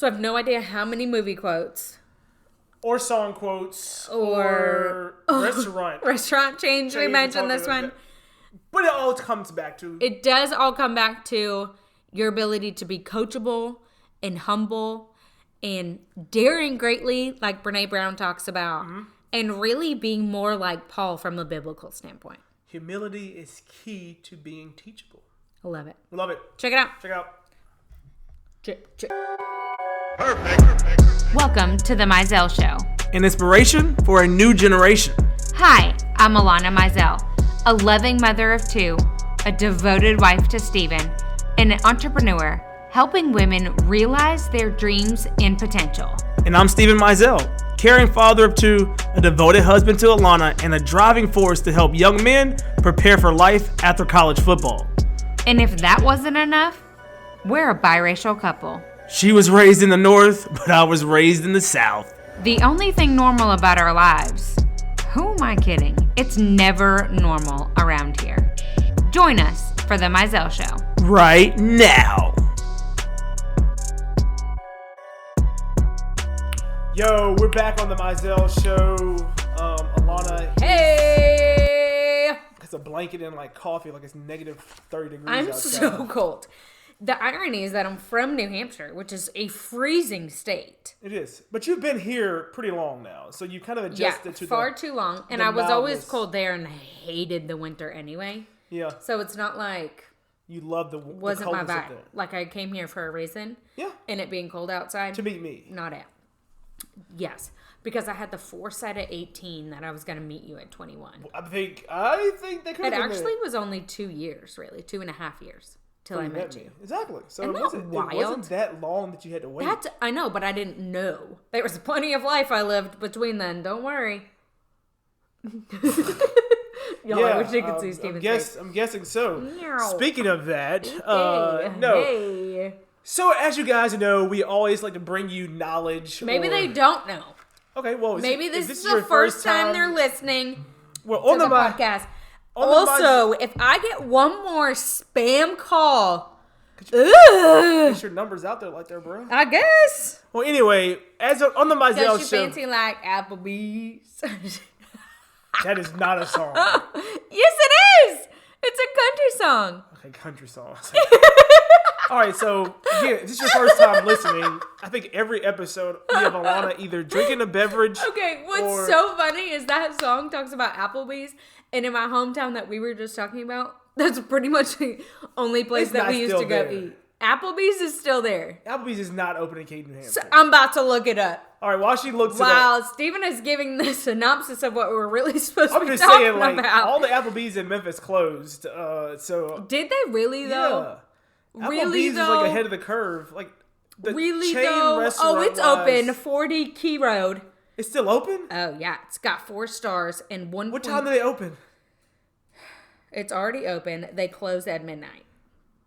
So I have no idea how many movie quotes. Or song quotes. Or restaurant. Restaurant change. We mentioned this one. But it all comes back to... It does all come back to your ability to be coachable and humble and daring greatly, like Brene Brown talks about, and really being more like Paul from a biblical standpoint. Humility is key to being teachable. I love it. We love it. Check it out. Check it out. Perfect. Welcome to the Mizells Show. An inspiration for a new generation. Hi, I'm Alanna Mizell, a loving mother of two, a devoted wife to Steven, and an entrepreneur helping women realize their dreams and potential. And I'm Steven Mizells, caring father of two, a devoted husband to Alanna, and a driving force to help young men prepare for life after college football. And if that wasn't enough, we're a biracial couple. She was raised in the North, but I was raised in the South. The only thing normal about our lives, who am I kidding? It's never normal around here. Join us for the Mizells Show. Right now. Yo, we're back on the Mizells Show. Alanna. Hey! It's a blanket and like coffee, like it's negative 30 degrees I'm outside. so cold. The irony is that I'm from New Hampshire, which is a freezing state. It is. But you've been here pretty long now, so you kind of adjusted to far too long. And I was always cold there and hated the winter anyway. Yeah. So it's not like... You love the wasn't my coldness vibe. Like I came here for a reason. Yeah. And it being cold outside. To meet me. Not it. Yes. Because I had the foresight at 18 that I was going to meet you at 21. I think they could have It actually was only 2 years, really. 2.5 years. Till I met you. Exactly. So Isn't that wild? It wasn't that long that you had to wait. I know, but I didn't know. There was plenty of life I lived between then. Don't worry. I wish you could see Steven's face. I'm guessing so. Meow. Speaking of that, Hey. So as you guys know, we always like to bring you knowledge. Maybe they don't know. Okay, well, maybe this is the first time they're listeing to the podcast. Also, if I get one more spam call, get your numbers out there like that, bro. I guess. Well, anyway, on the Mizells Show. Does you fancy like Applebees? That is not a song. Yes, it is. It's a country song. Okay, country song. All right, so again, if this is your first time listening, I think every episode we have Alanna either drinking a beverage. Okay, what's so funny is that song talks about Applebees, and in my hometown that we were just talking about, that's pretty much the only place that we used to go eat. Applebees is still there. Applebees is not open in Cape, New Hampshire. So I'm about to look it up. All right, while she looks it up. Wow, Steven is giving the synopsis of what we're really supposed to be talking about. I'm just saying, like, all the Applebees in Memphis closed, so... Did they really, though? Yeah. Really, Applebees though? is, like, ahead of the curve. Like, the really, chain though? restaurant Oh, it's open. 40 Key Road. It's still open? Oh, yeah. It's got 4 stars and 1... What time do they open? It's already open. They close at midnight.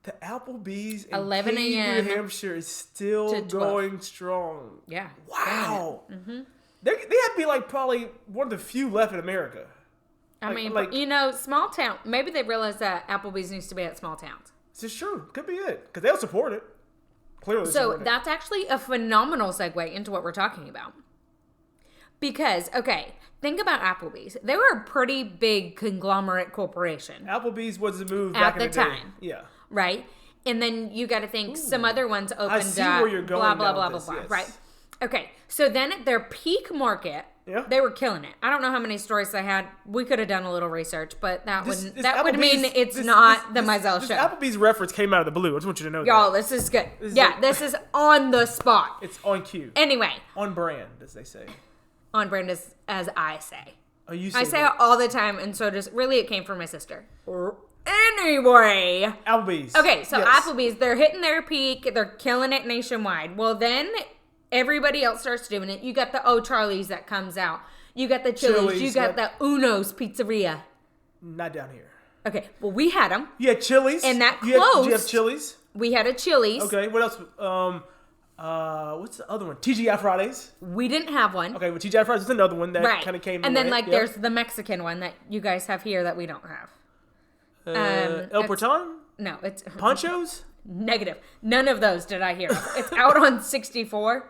The Applebees in 11 a.m. New Hampshire is still going strong. Yeah. Wow. Mm-hmm. They have to be like probably one of the few left in America. I mean, small town. Maybe they realize that Applebee's needs to be at small towns. This is true. Could be it. Because they'll support it. Clearly. So that's actually a phenomenal segue into what we're talking about. Because, okay, think about Applebee's. They were a pretty big conglomerate corporation. Applebee's was the move back in the day. At the time. Yeah. Right? And then you got to think some other ones opened up. I see where you're going. Blah, blah, blah, blah, blah. Yes. Right? Okay. So then at their peak market, they were killing it. I don't know how many stores they had. We could have done a little research, but that would mean it's not the Mizells Show. Applebee's reference came out of the blue. I just want you to know Y'all, that. this is good. This is on the spot. It's on cue. Anyway. On brand, as they say. On brand as I say. Oh, you say I say it all the time, and so really it came from my sister. Anyway. Applebee's. Okay, so Applebee's, they're hitting their peak. They're killing it nationwide. Well, then everybody else starts doing it. You got the Charlie's that comes out. You got the Chili's. You got the Uno's Pizzeria. Not down here. Okay, well, we had them. You had Chili's? And that closed. Did you have Chili's? We had a Chili's. Okay, what else? What's the other one? TGI Fridays? We didn't have one. Okay, well, TGI Fridays is another one that kind of came and then, there's the Mexican one that you guys have here that we don't have. El Porton? No, it's... Ponchos? Negative. None of those did I hear of. It's out on 64,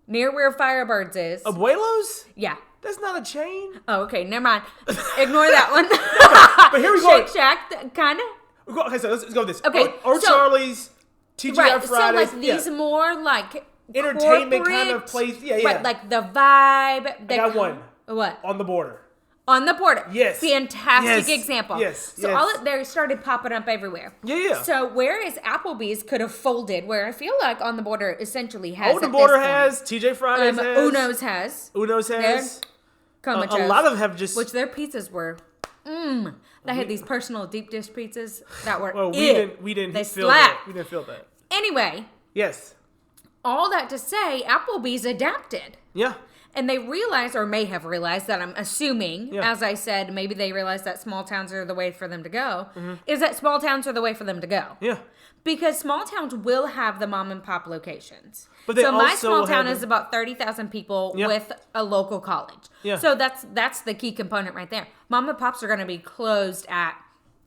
near where Firebirds is. Abuelos? Yeah. That's not a chain. Oh, okay. Never mind. Ignore that one. But here we go. Shake Shack, kind of. Okay, so let's go with this. Okay, Or so- Charlie's, TGI Right. Fridays. So, like, these more, like, entertainment kind of corporate, place. Yeah. Right, like, the vibe. I got one. What? On the border. On the border. Yes. Fantastic example. Yes. So they started popping up everywhere. Yeah. So whereas Applebee's could have folded, where I feel like On the Border essentially has. The border has. TJ Fridays has. Uno's has. A lot of them have just. Which their pizzas were. They had these personal deep dish pizzas that were. Well, we didn't They feel slapped. that. We didn't feel that. Anyway. Yes. All that to say, Applebee's adapted. Yeah. And they realized, or may have realized, that I'm assuming, as I said, maybe they realized that small towns are the way for them to go, is that small towns are the way for them to go. Yeah. Because small towns will have the mom and pop locations. But they so my also small town have is about 30,000 people with a local college. Yeah. So that's the key component right there. Mom and pops are going to be closed at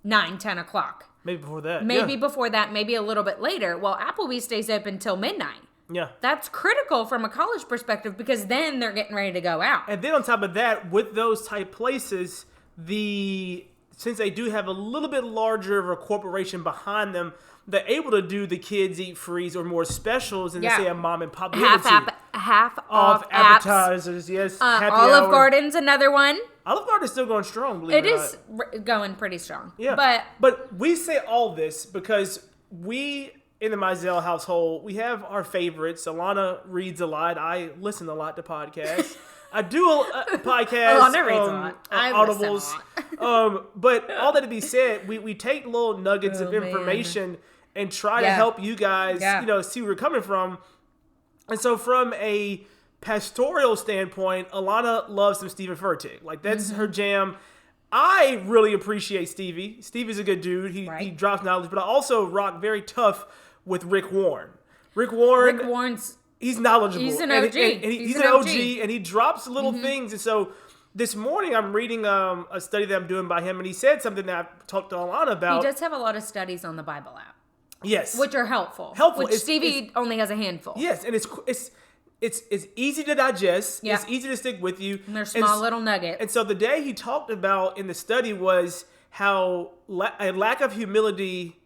9, 10 o'clock. Maybe before that. Maybe before that, maybe a little bit later. Well, Applebee's stays open till midnight. Yeah. That's critical from a college perspective because then they're getting ready to go out. And then on top of that, with those type places, since they do have a little bit larger of a corporation behind them, they're able to do the kids eat frees or more specials than say a mom and pop. Half off appetizers, yes. Happy Olive hour. Garden's another one. Olive Garden's still going strong, believe it It or is not. going pretty strong. Yeah. But we say all this because we, in the Mizells household, we have our favorites. Alanna reads a lot. I listen a lot to podcasts. I do a podcast. Alanna reads a lot. I Audibles. listen a lot. But all that to be said, we take little nuggets of information and try to help you guys, see where we're coming from. And so from a pastoral standpoint, Alanna loves some Steven Furtick. Like, that's her jam. I really appreciate Stevie. Stevie's a good dude. He drops knowledge, but I also rock very tough with Rick Warren. Rick Warren's he's knowledgeable. He's an OG. And he's an OG, and he drops little things. And so this morning I'm reading a study that I'm doing by him, and he said something that I've talked to Alanna about. He does have a lot of studies on the Bible app. Yes. Which are helpful. Which Stevie only has a handful. Yes, and it's easy to digest. Yeah. It's easy to stick with you. And they're small little nuggets. And so the day he talked about in the study was how a lack of humility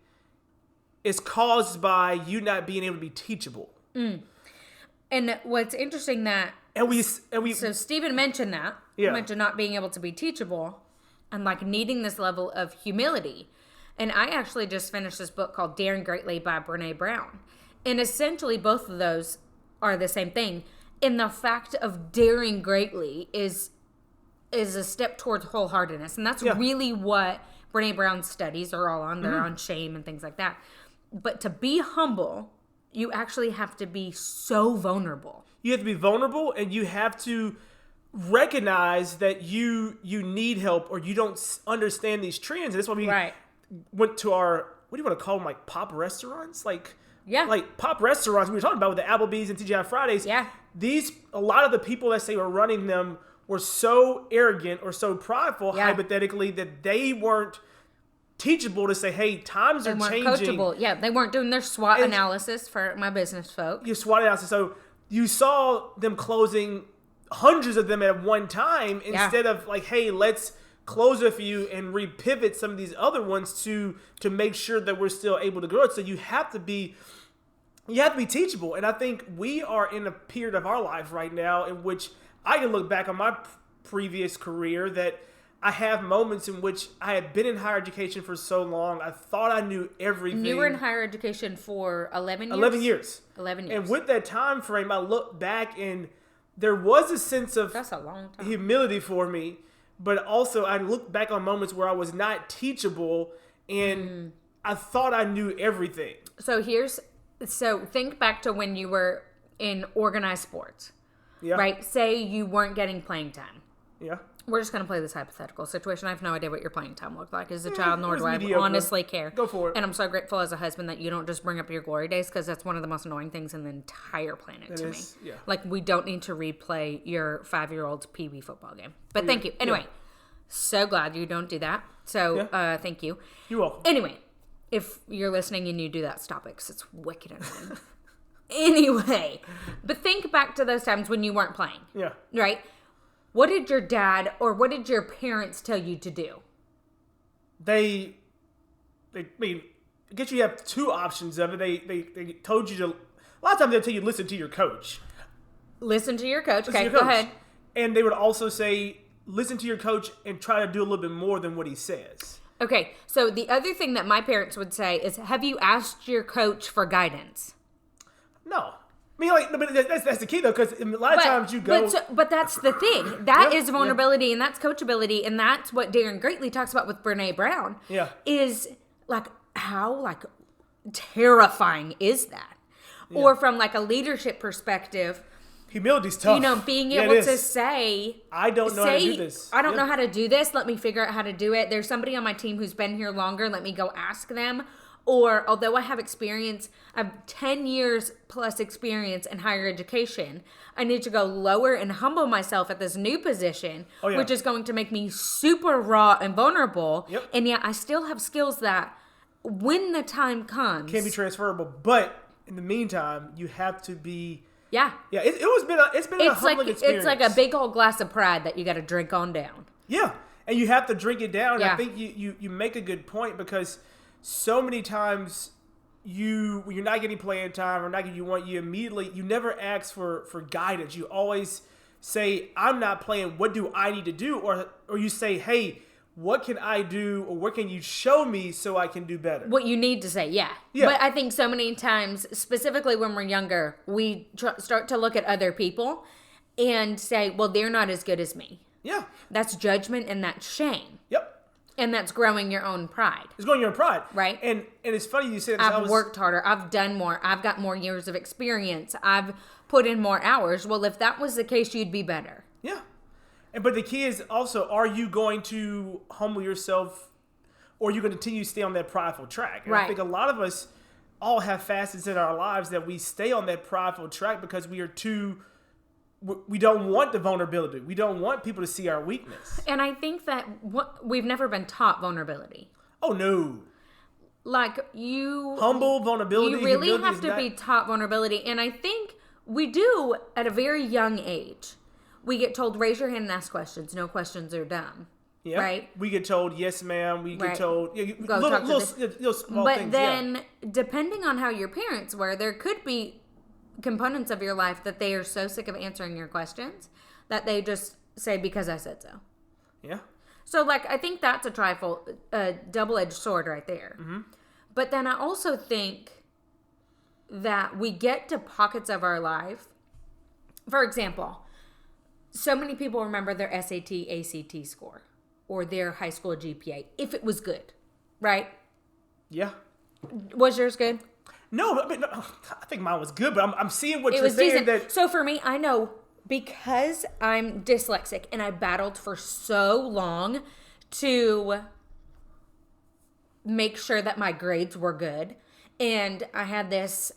is caused by you not being able to be teachable. And what's interesting that so Stephen mentioned that. He mentioned not being able to be teachable and like needing this level of humility. And I actually just finished this book called Daring Greatly by Brene Brown. And essentially both of those are the same thing. And the fact of daring greatly is a step towards wholeheartedness. And that's really what Brene Brown's studies are all on. They're on shame and things like that. But to be humble, you actually have to be so vulnerable. You have to be vulnerable, and you have to recognize that you need help or you don't understand these trends. And that's why we went to our, what do you want to call them, like pop restaurants? Like pop restaurants we were talking about with the Applebees and TGI Fridays. Yeah. A lot of the people that say were running them were so arrogant or so prideful, hypothetically, that they weren't teachable to say, hey, times are changing. Coachable. Yeah, they weren't doing their SWOT analysis for my business folk. Your SWOT analysis. So you saw them closing hundreds of them at one time instead of like, hey, let's close a few and repivot some of these other ones to make sure that we're still able to grow it. So you have to be teachable. And I think we are in a period of our life right now in which I can look back on my previous career that I have moments in which I had been in higher education for so long. I thought I knew everything. And you were in higher education for 11 years? 11 years. 11 years. And with that time frame, I look back and there was a sense of That's a long time. humility for me. But also I look back on moments where I was not teachable and I thought I knew everything. So think back to when you were in organized sports. Yeah. Right? Say you weren't getting playing time. Yeah. We're just going to play this hypothetical situation. I have no idea what your playing time looked like as a child, nor do I honestly care. Go for it. And I'm so grateful as a husband that you don't just bring up your glory days, because that's one of the most annoying things in the entire planet to me. Yeah. Like, we don't need to replay your 5-year-old's Pee Wee football game. But thank you. Anyway, so glad you don't do that. So thank you. You're welcome. Anyway, If you're listening and you do that, stop it, because it's wicked annoying. Anyway, but think back to those times when you weren't playing. Yeah. Right? What did your dad or what did your parents tell you to do? I mean, I guess you have two options of it. They told you to, a lot of times they'll tell you listen to your coach. Listen to your coach. Okay, Your go coach. ahead. And they would also say, listen to your coach and try to do a little bit more than what he says. Okay, so the other thing that my parents would say is, have you asked your coach for guidance? No. I mean, like, but that's the key, though, because a lot of times you go... But that's the thing. That Yeah, is vulnerability, and that's coachability, and that's what Darren Greatly talks about with Brene Brown. Yeah. Is, like, how, like, terrifying is that? Yeah. Or from, like, a leadership perspective... Humility's tough. You know, being able to say... I don't know how to do this. I don't know how to do this. Let me figure out how to do it. There's somebody on my team who's been here longer. Let me go ask them. Or, although I have experience, I have 10 years plus experience in higher education, I need to go lower and humble myself at this new position, which is going to make me super raw and vulnerable. Yep. And yet I still have skills that, when the time comes... Can be transferable. But, in the meantime, you have to be... Yeah. Yeah, it's been a humbling experience. It's like a big old glass of pride that you got to drink on down. Yeah, and you have to drink it down. Yeah. I think you make a good point, because so many times when you're not getting playing time or not getting you never ask for guidance. You always say, I'm not playing, what do I need to do? Or you say, hey, what can I do, or what can you show me so I can do better? What you need to say, yeah. But I think so many times, specifically when we're younger, we start to look at other people and say, well, they're not as good as me. Yeah. That's judgment and that's shame. Yep. And that's growing your own pride. It's growing your own pride. Right. And it's funny you say that. I've worked harder. I've done more. I've got more years of experience. I've put in more hours. Well, if that was the case, you'd be better. Yeah. But the key is also, are you going to humble yourself, or are you going to continue to stay on that prideful track? And I think a lot of us all have facets in our lives that we stay on that prideful track because we don't want the vulnerability. We don't want people to see our weakness. And I think that we've never been taught vulnerability. Oh, no. Like, humble vulnerability. You really have to be taught vulnerability. And I think we do at a very young age. We get told, raise your hand and ask questions. No questions are dumb. Yeah. Right? We get told, yes, ma'am. We get told, little small but things. But then, depending on how your parents were, there could be components of your life that they are so sick of answering your questions that they just say, because I said so. Yeah. So, like, I think that's a double-edged sword right there. Mm-hmm. But then I also think that we get to pockets of our life. For example, so many people remember their SAT, ACT score or their high school GPA, if it was good, right? Yeah. Was yours good? No, I think mine was good, but I'm seeing what you're saying. So for me, I know, because I'm dyslexic and I battled for so long to make sure that my grades were good, and I had this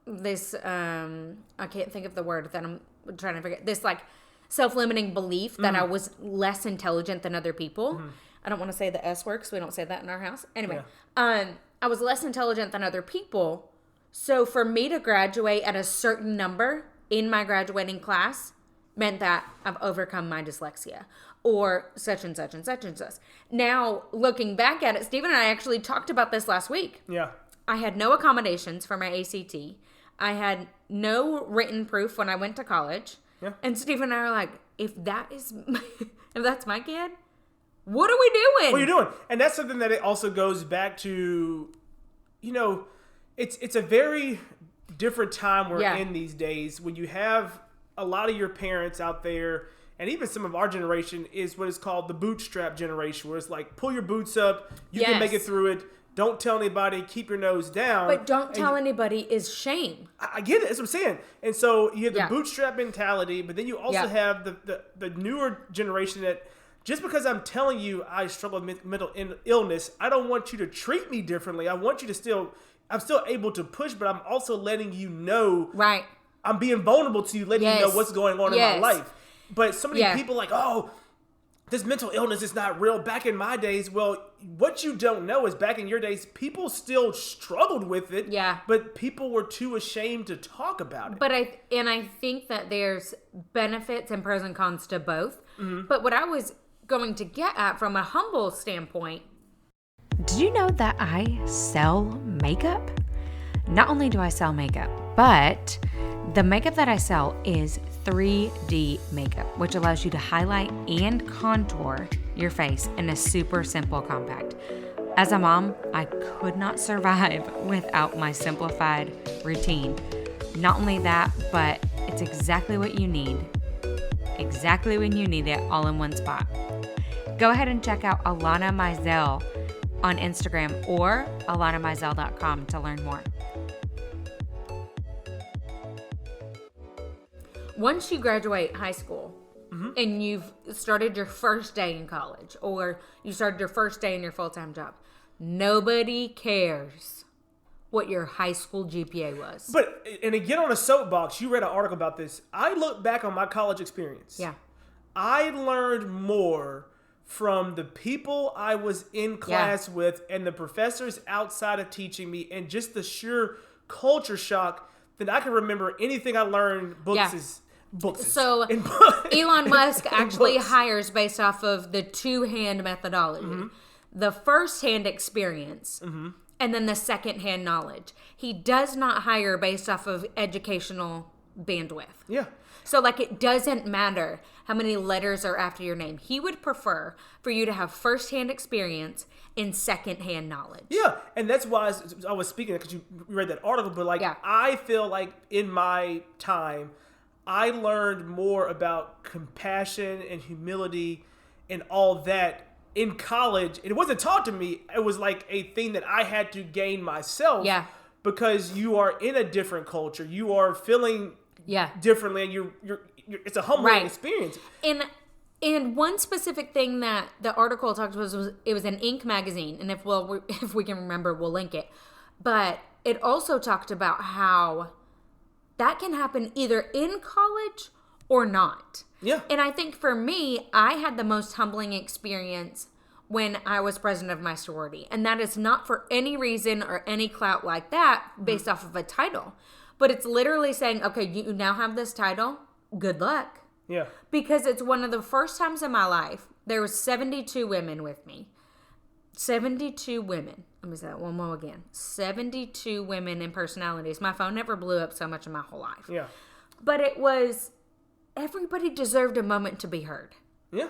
I can't think of the word that I'm trying to forget, this like self-limiting belief that I was less intelligent than other people. I don't want to say the S word because we don't say that in our house. Anyway, I was less intelligent than other people. So for me to graduate at a certain number in my graduating class meant that I've overcome my dyslexia, or such and such and such and such. Now, looking back at it, Steven and I actually talked about this last week. Yeah. I had no accommodations for my ACT. I had no written proof when I went to college. Yeah. And Steven and I are like, if that's my kid, what are we doing? What are you doing? And that's something that it also goes back to, it's a very different time we're in these days, when you have a lot of your parents out there, and even some of our generation is what is called the bootstrap generation, where it's like, pull your boots up, you can make it through it. Don't tell anybody, keep your nose down. But don't tell anybody is shame. I get it, that's what I'm saying. And so you have the bootstrap mentality, but then you also have the newer generation that, just because I'm telling you I struggle with mental illness, I don't want you to treat me differently. I want you to I'm still able to push, but I'm also letting you know. Right. I'm being vulnerable to you, letting you know what's going on in my life. But so many people like, this mental illness is not real. Back in my days, well, what you don't know is back in your days, people still struggled with it. Yeah. But people were too ashamed to talk about it. But I think that there's benefits and pros and cons to both. Mm-hmm. But what I was going to get at from a humble standpoint. Did you know that I sell makeup? Not only do I sell makeup, but the makeup that I sell is 3D makeup, which allows you to highlight and contour your face in a super simple compact. As a mom, I could not survive without my simplified routine. Not only that, but it's exactly what you need. Exactly when you need it, all in one spot. Go ahead and check out Alanna Mizells on Instagram or alannamizell.com to learn more. Once you graduate high school and you've started your first day in college or you started your first day in your full-time job, nobody cares what your high school GPA was. But, and again on a soapbox, you read an article about this. I look back on my college experience. Yeah. I learned more from the people I was in class with and the professors outside of teaching me and just the sheer culture shock than I can remember anything I learned books. So Elon Musk actually hires based off of the two-hand methodology. Mm-hmm. The first-hand experience and then the second-hand knowledge. He does not hire based off of educational bandwidth. Yeah. So, like, it doesn't matter how many letters are after your name. He would prefer for you to have first-hand experience and second-hand knowledge. Yeah, and that's why I was speaking, because you read that article, but, like, I feel like in my time, I learned more about compassion and humility and all that in college. And it wasn't taught to me. It was like a thing that I had to gain myself. Yeah. Because you are in a different culture. You are feeling differently, and you're it's a humbling experience. And one specific thing that the article talked about was it was an Inc. magazine, and if we can remember, we'll link it. But it also talked about how that can happen either in college or not. Yeah. And I think for me, I had the most humbling experience when I was president of my sorority. And that is not for any reason or any clout like that based off of a title. But it's literally saying, okay, you now have this title. Good luck. Yeah. Because it's one of the first times in my life, there was 72 women with me. 72 women. Let me say that one more again. 72 women and personalities. My phone never blew up so much in my whole life. Yeah. But it was, everybody deserved a moment to be heard. Yeah.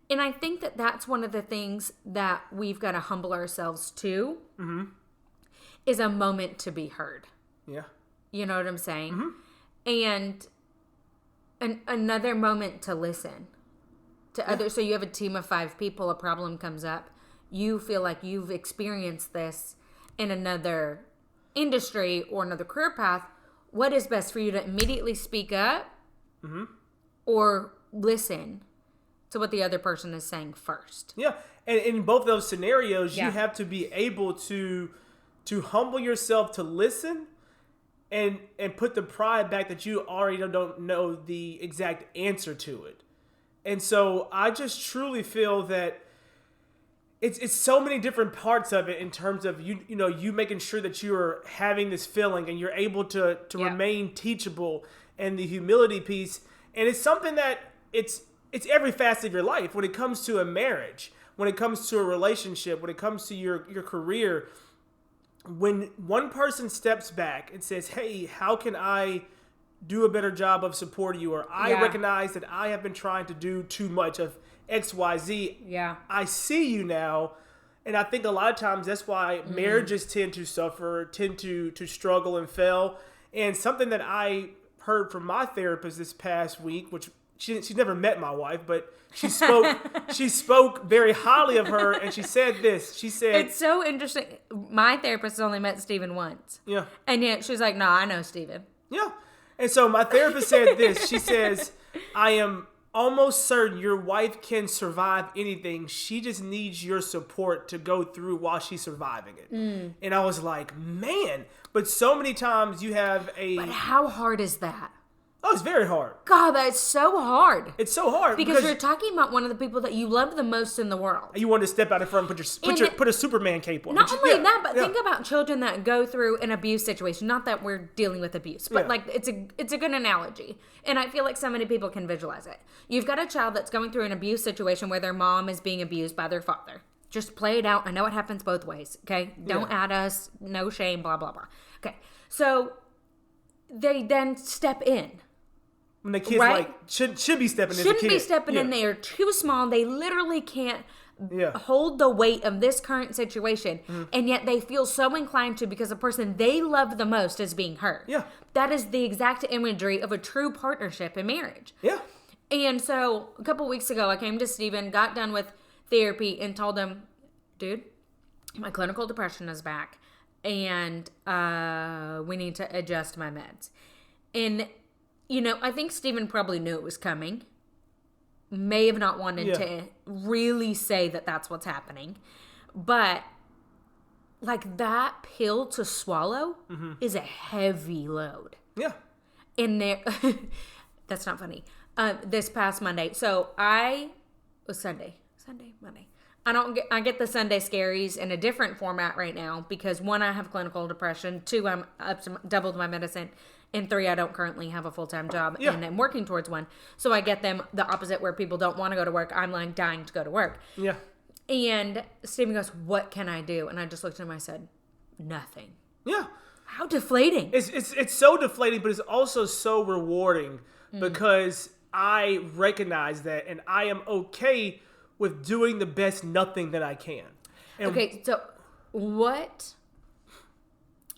And I think that that's one of the things that we've got to humble ourselves to, is a moment to be heard. Yeah. You know what I'm saying? And another moment to listen to others. So you have a team of 5 people, a problem comes up. You feel like you've experienced this in another industry or another career path. What is best for you to immediately speak up or listen to what the other person is saying first? Yeah. And in both those scenarios, you have to be able to humble yourself to listen and put the pride back that you already don't know the exact answer to it. And so I just truly feel that it's so many different parts of it in terms of you making sure that you're having this feeling and you're able to remain teachable, and the humility piece. And it's something that it's every facet of your life. When it comes to a marriage, when it comes to a relationship, when it comes to your career, when one person steps back and says, hey, how can I do a better job of supporting you? Or I recognize that I have been trying to do too much of XYZ. Yeah. I see you now. And I think a lot of times that's why marriages tend to suffer, tend to struggle and fail. And something that I heard from my therapist this past week, which she's never met my wife, but she spoke very highly of her, and she said this. She said, it's so interesting. My therapist only met Steven once. Yeah. And yet she was like, no, I know Steven. Yeah. And so my therapist said this. She says, I am almost certain your wife can survive anything. She just needs your support to go through while she's surviving it. And I was like, man. But so many times you have But how hard is that? Oh, it's very hard. God, that's so hard. It's so hard because you're talking about one of the people that you love the most in the world. You want to step out in front and put a Superman cape on. Not only that, but think about children that go through an abuse situation. Not that we're dealing with abuse, but like it's a good analogy. And I feel like so many people can visualize it. You've got a child that's going through an abuse situation where their mom is being abused by their father. Just play it out. I know it happens both ways, okay? Don't add us, no shame, blah, blah, blah. Okay, so they then step in. When the kids should be stepping in. Shouldn't be stepping in. They are too small. They literally can't hold the weight of this current situation. And yet they feel so inclined to because the person they love the most is being hurt. Yeah. That is the exact imagery of a true partnership in marriage. Yeah. And so a couple weeks ago, I came to Steven, got done with therapy, and told him, dude, my clinical depression is back. And we need to adjust my meds. And I think Steven probably knew it was coming. May have not wanted to really say that that's what's happening. But, like, that pill to swallow is a heavy load. Yeah. In there. That's not funny. This past Monday. So, Monday. I get the Sunday scaries in a different format right now because 1, I have clinical depression. 2, I'm up to doubled my medicine. And 3, I don't currently have a full-time job and I'm working towards one. So I get them the opposite where people don't want to go to work. I'm like dying to go to work. Yeah. And Steven goes, what can I do? And I just looked at him and I said, nothing. Yeah. How deflating. It's so deflating, but it's also so rewarding because I recognize that and I am okay with doing the best nothing that I can. And okay, so what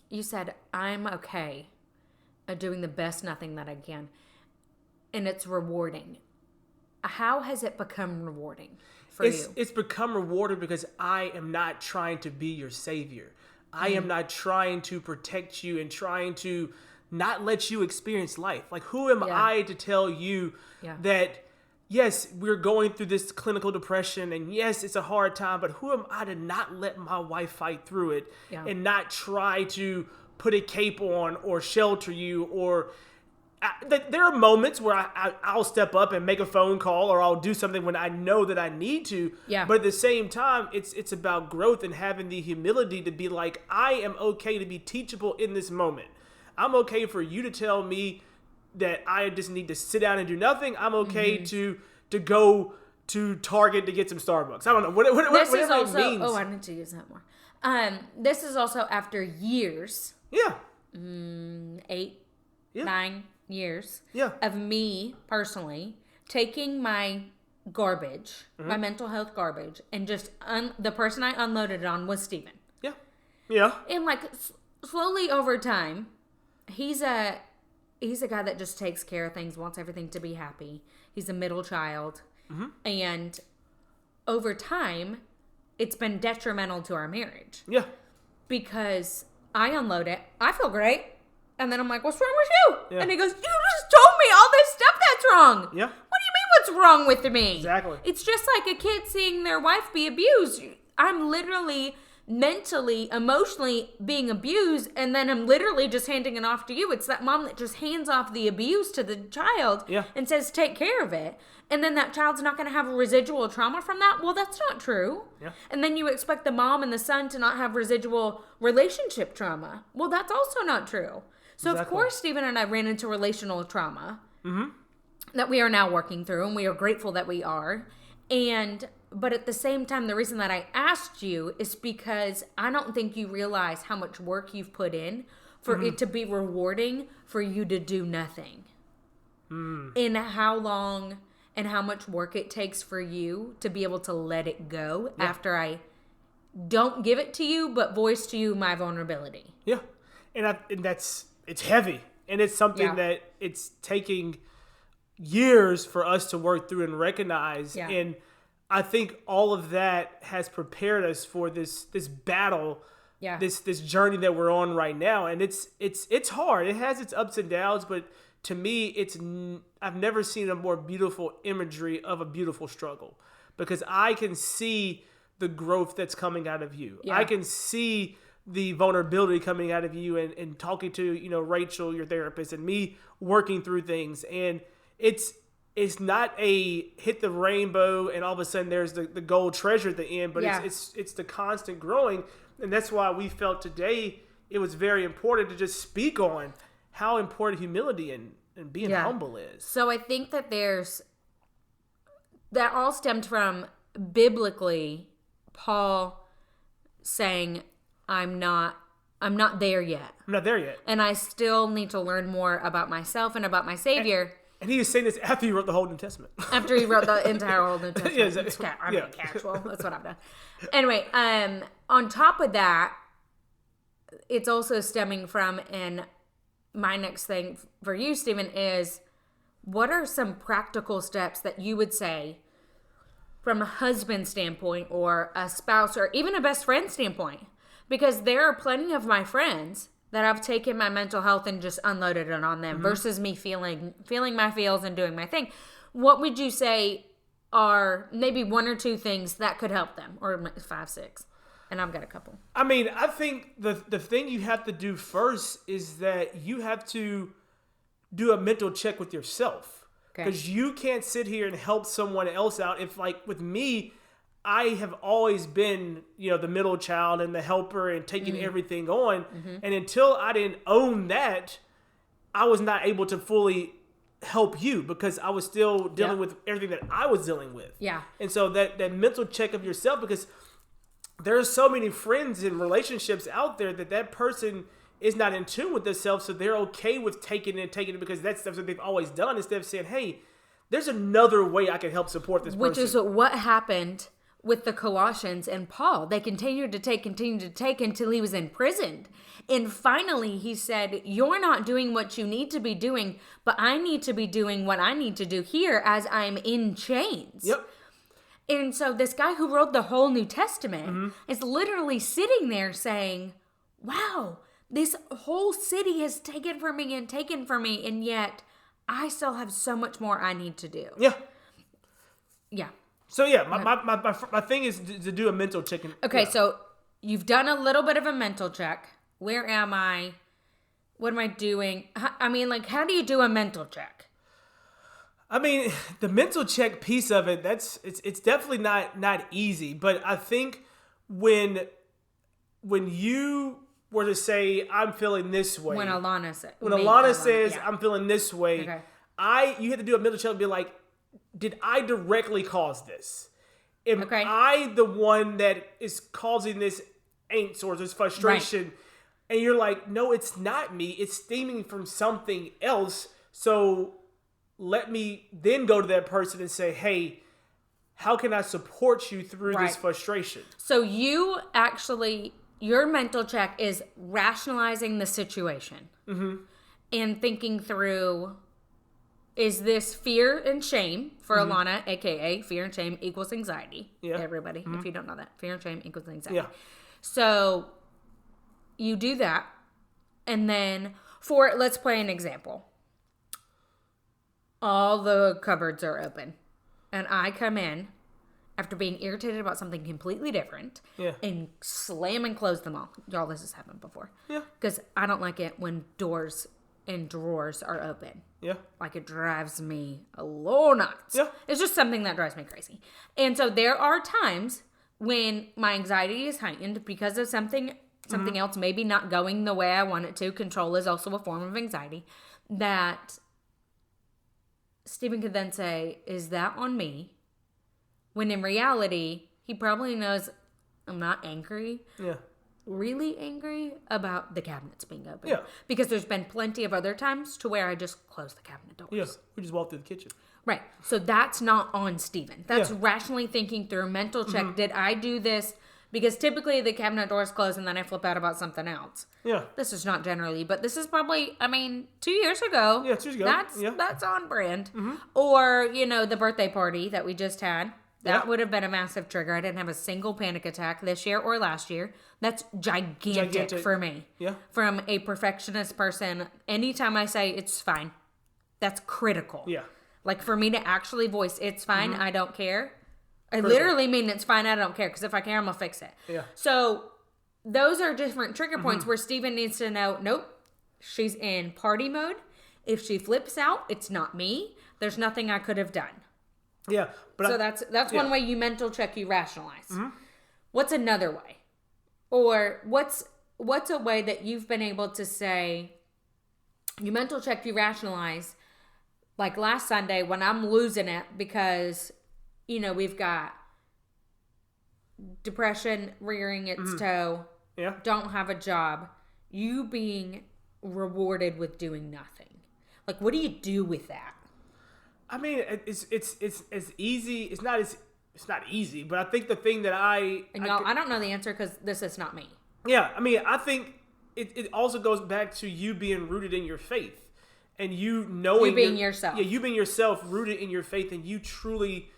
you said, I'm okay at doing the best nothing that I can, and it's rewarding. How has it become rewarding for you? It's become rewarding because I am not trying to be your savior. I am not trying to protect you and trying to not let you experience life. Like, who am I to tell you that, yes, we're going through this clinical depression, and yes, it's a hard time, but who am I to not let my wife fight through it and not try to put a cape on or shelter you? Or there are moments where I'll step up and make a phone call or I'll do something when I know that I need to. Yeah. But at the same time, it's about growth and having the humility to be like, I am okay to be teachable in this moment. I'm okay for you to tell me that I just need to sit down and do nothing. I'm okay to go to Target to get some Starbucks. I don't know. Whatever it means. Oh, I need to use that more. This is also after years. Yeah. 8, 9 years. Yeah. Of me personally taking my garbage, my mental health garbage, and just the person I unloaded it on was Steven. Yeah. Yeah. And like slowly over time, he's a guy that just takes care of things, wants everything to be happy. He's a middle child. And over time, it's been detrimental to our marriage. Yeah. Because I unload it. I feel great. And then I'm like, what's wrong with you? Yeah. And he goes, you just told me all this stuff that's wrong. Yeah. What do you mean what's wrong with me? Exactly. It's just like a kid seeing their wife be abused. I'm literally mentally, emotionally being abused, and then I'm literally just handing it off to you. It's that mom that just hands off the abuse to the child and says, take care of it. And then that child's not going to have a residual trauma from that? Well, that's not true. Yeah. And then you expect the mom and the son to not have residual relationship trauma. Well, that's also not true. So, of course, Steven and I ran into relational trauma that we are now working through, and we are grateful that we are. But at the same time, the reason that I asked you is because I don't think you realize how much work you've put in for it to be rewarding for you to do nothing. And how long and how much work it takes for you to be able to let it go after I don't give it to you, but voice to you my vulnerability. Yeah. And it's heavy. And it's something that it's taking years for us to work through and recognize. Yeah. And I think all of that has prepared us for this battle, this journey that we're on right now. And it's hard. It has its ups and downs, but to me, I've never seen a more beautiful imagery of a beautiful struggle, because I can see the growth that's coming out of you. Yeah. I can see the vulnerability coming out of you and talking to, Rachel, your therapist, and me working through things. And it's not a hit the rainbow and all of a sudden there's the gold treasure at the end, but it's the constant growing. And that's why we felt today it was very important to just speak on how important humility and being humble is. So I think that that all stemmed from biblically Paul saying, I'm not there yet. I'm not there yet. And I still need to learn more about myself and about my Savior. And he was saying this after he wrote the whole New Testament. After he wrote the entire Old New Testament. Yeah, exactly. I'm being casual. That's what I've done. Anyway, on top of that, it's also stemming from, and my next thing for you, Steven, is what are some practical steps that you would say from a husband standpoint or a spouse or even a best friend standpoint? Because there are plenty of my friends that I've taken my mental health and just unloaded it on them versus me feeling my feels and doing my thing. What would you say are maybe one or two things that could help them, or 5, 6? And I've got a couple. I mean, I think the thing you have to do first is that you have to do a mental check with yourself. Because you can't sit here and help someone else out. If, like, with me, I have always been, the middle child and the helper and taking everything on. And until I didn't own that, I was not able to fully help you because I was still dealing with everything that I was dealing with. Yeah. And so that mental check of yourself, because there are so many friends and relationships out there that person is not in tune with themselves, so they're okay with taking it because that's stuff that they've always done, instead of saying, hey, there's another way I can help support this person. Which is what happened with the Colossians and Paul. They continued to take until he was imprisoned. And finally he said, you're not doing what you need to be doing, but I need to be doing what I need to do here as I'm in chains. Yep. And so this guy who wrote the whole New Testament is literally sitting there saying, wow, this whole city has taken from me, and yet I still have so much more I need to do. Yeah. Yeah. So yeah, my thing is to do a mental check. Okay, so you've done a little bit of a mental check. Where am I? What am I doing? I mean, like, how do you do a mental check? I mean, the mental check piece of it, it's definitely not easy. But I think when you were to say, I'm feeling this way. When Alanna says, I'm feeling this way, you have to do a mental check and be like, did I directly cause this? Am I the one that is causing this angst or this frustration? Right. And you're like, no, it's not me. It's stemming from something else. So let me then go to that person and say, hey, how can I support you through this frustration? So your mental check is rationalizing the situation and thinking through, is this fear and shame for Alanna, a.k.a. fear and shame equals anxiety. Yeah. Everybody, if you don't know that. Fear and shame equals anxiety. Yeah. So you do that, and then let's play an example. All the cupboards are open, and I come in after being irritated about something completely different and slam and close them all. Y'all, this has happened before. Yeah. Because I don't like it when doors and drawers are open. Yeah. Like, it drives me a little nuts. Yeah. It's just something that drives me crazy. And so there are times when my anxiety is heightened because of something else maybe not going the way I want it to. Control is also a form of anxiety. That Steven could then say, is that on me? When in reality, he probably knows I'm not angry. Yeah. Really angry about the cabinets being open. Yeah. Because there's been plenty of other times to where I just close the cabinet doors. Yeah. We just walk through the kitchen. Right. So that's not on Steven. That's rationally thinking through, mental check. Did I do this? Because typically the cabinet doors close and then I flip out about something else. Yeah. This is not generally, but this is probably, 2 years ago. Yeah, 2 years ago. That's on brand. Or, the birthday party that we just had. That would have been a massive trigger. I didn't have a single panic attack this year or last year. That's gigantic for me. Yeah. From a perfectionist person, anytime I say it's fine, that's critical. Yeah. Like, for me to actually voice it's fine, I don't care. I literally mean it's fine, I don't care. Because if I care, I'm going to fix it. Yeah. So those are different trigger points where Steven needs to know, nope, she's in party mode. If she flips out, it's not me. There's nothing I could have done. Yeah. So that's one way you mental check, you rationalize. What's another way? Or what's a way that you've been able to say, you mental check, you rationalize, like last Sunday when I'm losing it because, we've got depression rearing its toe, don't have a job, you being rewarded with doing nothing. Like, what do you do with that? I mean, it's easy. It's not easy, but I think the thing that I don't know the answer because this is not me. Yeah, I mean, I think it also goes back to you being rooted in your faith and you knowing you being yourself. Yeah, you being yourself, rooted in your faith, and you truly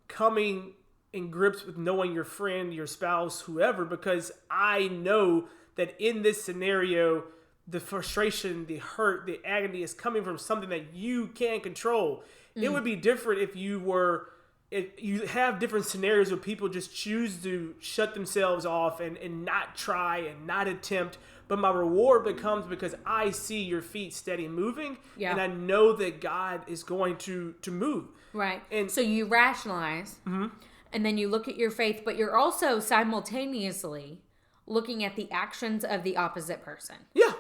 coming in grips with knowing your friend, your spouse, whoever. Because I know that in this scenario, the frustration, the hurt, the agony is coming from something that you can't control. It would be different if you have different scenarios where people just choose to shut themselves off and not try and not attempt. But my reward becomes because I see your feet steady moving, and I know that God is going to move. Right. And so you rationalize, and then you look at your faith, but you're also simultaneously looking at the actions of the opposite person. Yeah.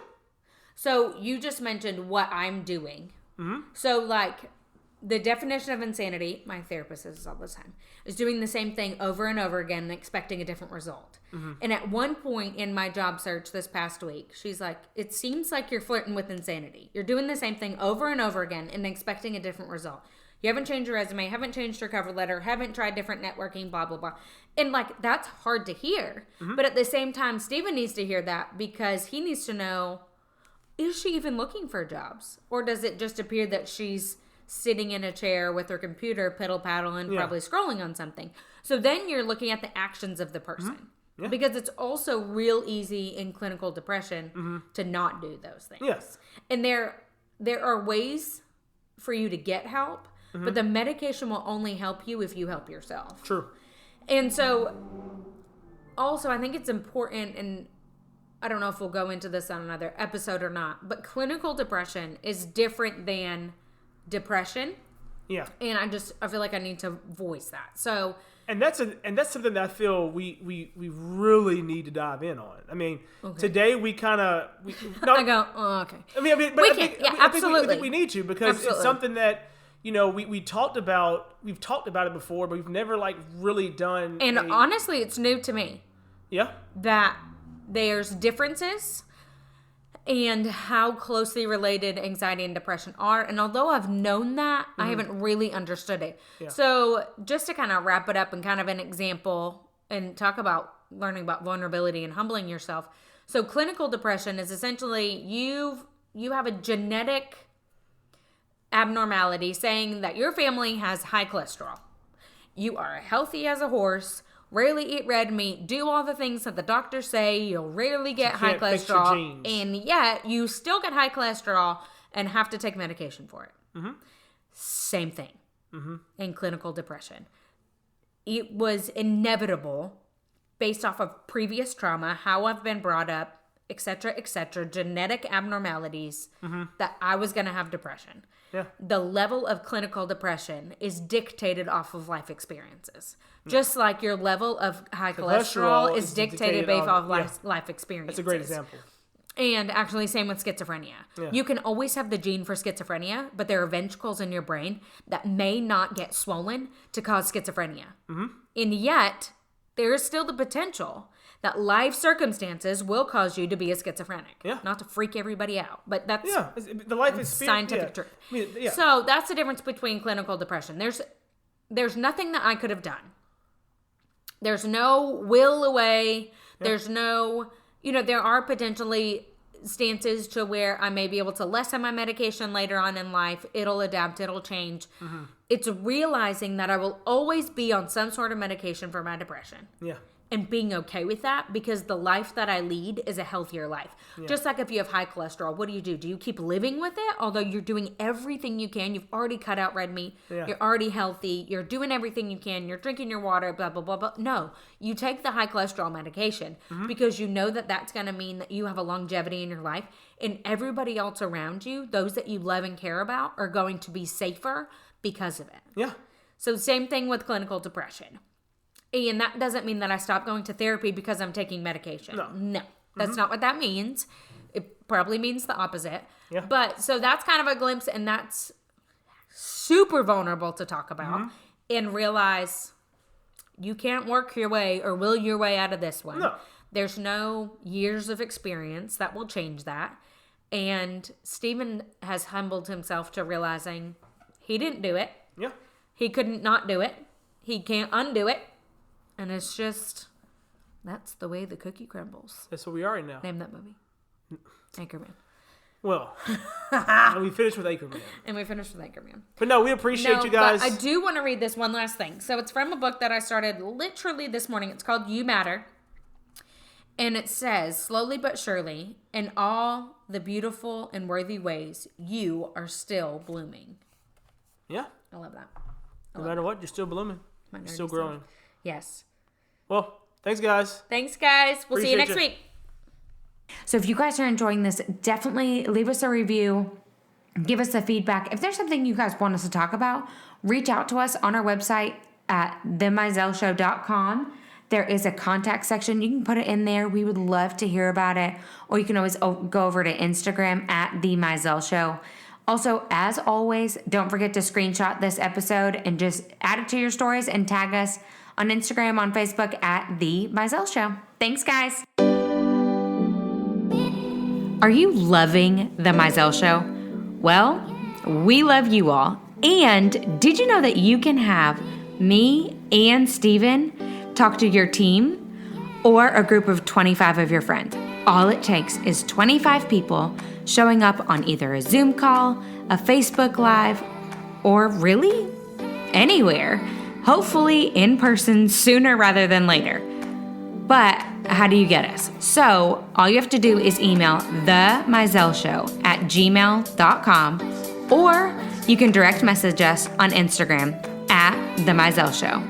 So you just mentioned what I'm doing. So like the definition of insanity, my therapist says this all the time, is doing the same thing over and over again and expecting a different result. And at one point in my job search this past week, she's like, it seems like you're flirting with insanity. You're doing the same thing over and over again and expecting a different result. You haven't changed your resume, haven't changed your cover letter, haven't tried different networking, blah, blah, blah. And like, that's hard to hear. But at the same time, Steven needs to hear that because he needs to know, is she even looking for jobs? Or does it just appear that she's sitting in a chair with her computer, piddle-paddling, probably scrolling on something? So then you're looking at the actions of the person. Because it's also real easy in clinical depression to not do those things. Yes. And there are ways for you to get help, but the medication will only help you if you help yourself. True. And so also I think it's important, and I don't know if we'll go into this on another episode or not, but clinical depression is different than depression. Yeah. And I feel like I need to voice that. So And that's something that I feel we really need to dive in on. I mean, today we kind of I go, oh, okay. I mean, but we I can, think, yeah, I absolutely. think we need to because it's something that we talked about. We've talked about it before, but we've never like really done. And honestly, it's new to me. Yeah. That there's differences and how closely related anxiety and depression are. And although I've known that, I haven't really understood it. Yeah. So just to kind of wrap it up and kind of an example and talk about learning about vulnerability and humbling yourself. So clinical depression is essentially you have a genetic abnormality saying that your family has high cholesterol. You are healthy as a horse, rarely eat red meat, do all the things that the doctors say, you'll rarely get high cholesterol, and yet you still get high cholesterol and have to take medication for it. Same thing in clinical depression. It was inevitable based off of previous trauma, how I've been brought up, etc., genetic abnormalities, that I was going to have depression. Yeah. The level of clinical depression is dictated off of life experiences. Just like your level of high cholesterol is dictated based off life experiences. That's a great example. And actually, same with schizophrenia. Yeah. You can always have the gene for schizophrenia, but there are ventricles in your brain that may not get swollen to cause schizophrenia. And yet, there is still the potential that life circumstances will cause you to be a schizophrenic. Yeah. Not to freak everybody out, but that's the life experience, scientific truth. I mean, So that's the difference between clinical depression. There's nothing that I could have done. There's no will away. There's no, there are potentially stances to where I may be able to lessen my medication later on in life. It'll adapt. It'll change. It's realizing that I will always be on some sort of medication for my depression. Yeah. and being okay with that, because the life that I lead is a healthier life. Yeah. Just like if you have high cholesterol, what do? Do you keep living with it? Although you're doing everything you can. You've already cut out red meat. Yeah. You're already healthy. You're doing everything you can. You're drinking your water, blah, blah, blah, blah. No, you take the high cholesterol medication because you know that that's going to mean that you have a longevity in your life. And everybody else around you, those that you love and care about, are going to be safer because of it. Yeah. So same thing with clinical depression. And that doesn't mean that I stop going to therapy because I'm taking medication. No, that's not what that means. It probably means the opposite. Yeah. But so that's kind of a glimpse, and that's super vulnerable to talk about and realize you can't work your way or will your way out of this one. No. There's no years of experience that will change that. And Steven has humbled himself to realizing he didn't do it. Yeah. He couldn't not do it. He can't undo it. And it's just, that's the way the cookie crumbles. That's what we are right now. Name that movie. Anchorman. Well, and we finished with Anchorman. But no, we appreciate you guys. But I do want to read this one last thing. So it's from a book that I started literally this morning. It's called You Matter. And it says, slowly but surely, in all the beautiful and worthy ways, you are still blooming. Yeah. I love that. No matter what, you're still blooming. You're still growing. Yes. Well, thanks, guys. We'll see you next week. So if you guys are enjoying this, definitely leave us a review. Give us the feedback. If there's something you guys want us to talk about, reach out to us on our website at themizellsshow.com. There is a contact section. You can put it in there. We would love to hear about it. Or you can always go over to Instagram at The Mizells Show. Also, as always, don't forget to screenshot this episode and just add it to your stories and tag us on Instagram, on Facebook at The Mizells Show. Thanks, guys. Are you loving The Mizells Show? Well, we love you all. And did you know that you can have me and Steven talk to your team or a group of 25 of your friends? All it takes is 25 people showing up on either a Zoom call, a Facebook Live, or really anywhere. Hopefully in person sooner rather than later. But how do you get us? So all you have to do is email themizellsshow@gmail.com, or you can direct message us on Instagram at The Mizells Show.